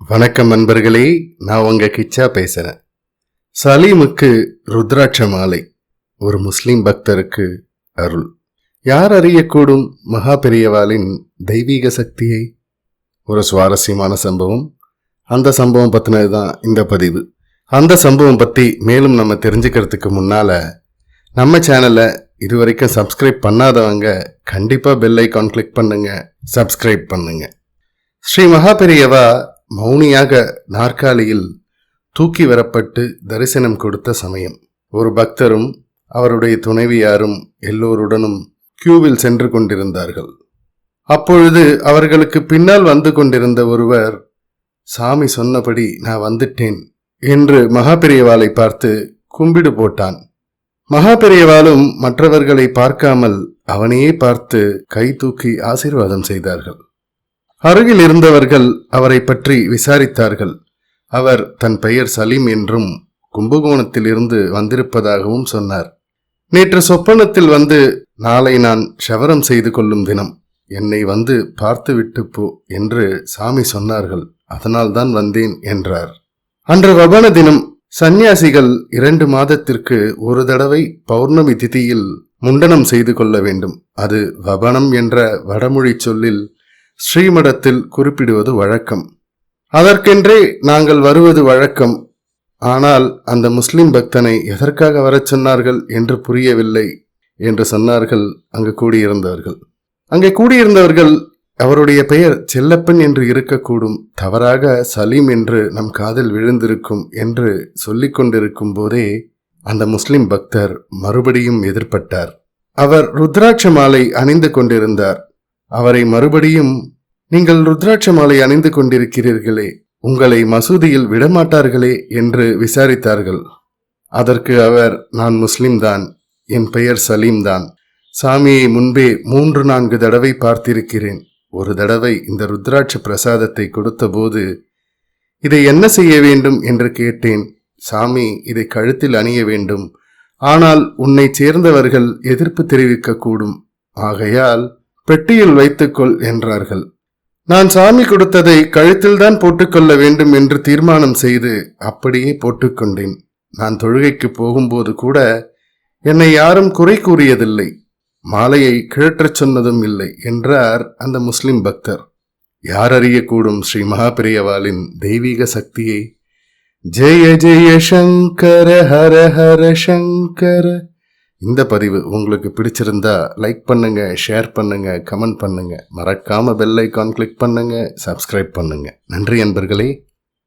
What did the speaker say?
வணக்கம் நண்பர்களே, நான் உங்க கிச்சா பேசுறேன். சலீமுக்கு ருத்ராட்ச மாலை, ஒரு முஸ்லிம் பக்தருக்கு அருள். யார் அறியக்கூடும் மகா பெரியவாளின் தெய்வீக சக்தியை? ஒரு சுவாரஸ்யமான சம்பவம். அந்த சம்பவம் பற்றினது தான் இந்த பதிவு. அந்த சம்பவம் பற்றி மேலும் நம்ம தெரிஞ்சுக்கிறதுக்கு முன்னால நம்ம சேனலை இதுவரைக்கும் சப்ஸ்கிரைப் பண்ணாதவங்க கண்டிப்பாக பெல் ஐக்கான் கிளிக் பண்ணுங்க, சப்ஸ்கிரைப் பண்ணுங்க. ஸ்ரீ மகா பெரியவா மௌனியாக நாற்காலியில் தூக்கி வரப்பட்டு தரிசனம் கொடுத்த சமயம். ஒரு பக்தரும் அவருடைய துணைவியாரும் எல்லோருடனும் கியூவில் சென்று கொண்டிருந்தார்கள். அப்பொழுது அவர்களுக்கு பின்னால் வந்து கொண்டிருந்த ஒருவர், சாமி சொன்னபடி நான் வந்துட்டேன் என்று மகா பெரியவாளை பார்த்து கும்பிடு போட்டான். மகா பெரியவாளும் மற்றவர்களை பார்க்காமல் அவனையே பார்த்து கை தூக்கி ஆசீர்வாதம் செய்தார்கள். அருகில் இருந்தவர்கள் அவரை பற்றி விசாரித்தார்கள். அவர் தன் பெயர் சலீம் என்றும் கும்பகோணத்தில் இருந்து வந்திருப்பதாகவும் சொன்னார். நேற்று சொப்பனத்தில் வந்து, நாளை நான் ஷவரம் செய்து கொள்ளும் தினம், என்னை வந்து பார்த்துவிட்டு போ என்று சாமி சொன்னார்கள், அதனால்தான் வந்தேன் என்றார். அன்று வபன தினம். சந்நியாசிகள் 2 மாதத்திற்கு ஒரு தடவை பௌர்ணமி திதியில் முண்டனம் செய்து கொள்ள வேண்டும். அது வபனம் என்ற வடமொழி சொல்லில் ஸ்ரீமடத்தில் குறிப்பிடுவது வழக்கம். அதற்கென்றே நாங்கள் வருவது வழக்கம். ஆனால் அந்த முஸ்லிம் பக்தனை எதற்காக வரச் சொன்னார்கள் என்று புரியவில்லை என்று சொன்னார்கள் அங்கு கூடியிருந்தவர்கள். அங்கே கூடியிருந்தவர்கள், அவருடைய பெயர் செல்லப்பன் என்று இருக்கக்கூடும், தவறாக சலீம் என்று நம் காதில் விழுந்திருக்கும் என்று சொல்லிக் கொண்டிருக்கும் போதே அந்த முஸ்லிம் பக்தர் மறுபடியும் எதிர்பட்டார். அவர் ருத்ராட்ச மாலை அணிந்து கொண்டிருந்தார். அவரை மறுபடியும், நீங்கள் ருத்ராட்ச மாலை அணிந்து கொண்டிருக்கிறீர்களே, உங்களை மசூதியில் விடமாட்டார்களே என்று விசாரித்தார்கள். அதற்கு அவர், நான் முஸ்லிம் தான், என் பெயர் சலீம் தான், சாமியை முன்பே 3-4 தடவை பார்த்திருக்கிறேன். ஒரு தடவை இந்த ருத்ராட்ச பிரசாதத்தை கொடுத்த போது இதை என்ன செய்ய வேண்டும் என்று கேட்டேன். சாமி, இதை கழுத்தில் அணிய வேண்டும், ஆனால் உன்னை சேர்ந்தவர்கள் எதிர்ப்பு தெரிவிக்க கூடும், ஆகையால் பெட்டியில் வைத்துக்கொள் என்றார்கள். நான் சாமி கொடுத்ததை கழுத்தில்தான் போட்டுக்கொள்ள வேண்டும் என்று தீர்மானம் செய்து அப்படியே போட்டுக்கொண்டேன். நான் தொழுகைக்கு போகும்போது கூட என்னை யாரும் குறை கூறியதில்லை, மாலையை கிழற்றச் சொன்னதும் இல்லை என்றார் அந்த முஸ்லிம் பக்தர். யார் அறியக்கூடும் ஸ்ரீ மகா பெரியவாளின் தெய்வீக சக்தியை? ஜெய ஜெய சங்கர ஹர ஹர சங்கர. இந்த பதிவு உங்களுக்கு பிடிச்சிருந்தா லைக் பண்ணுங்க, ஷேர் பண்ணுங்க, கமெண்ட் பண்ணுங்க, மறக்காம பெல் ஐக்கான் கிளிக் பண்ணுங்க, சப்ஸ்கிரைப் பண்ணுங்க. நன்றி நண்பர்களே.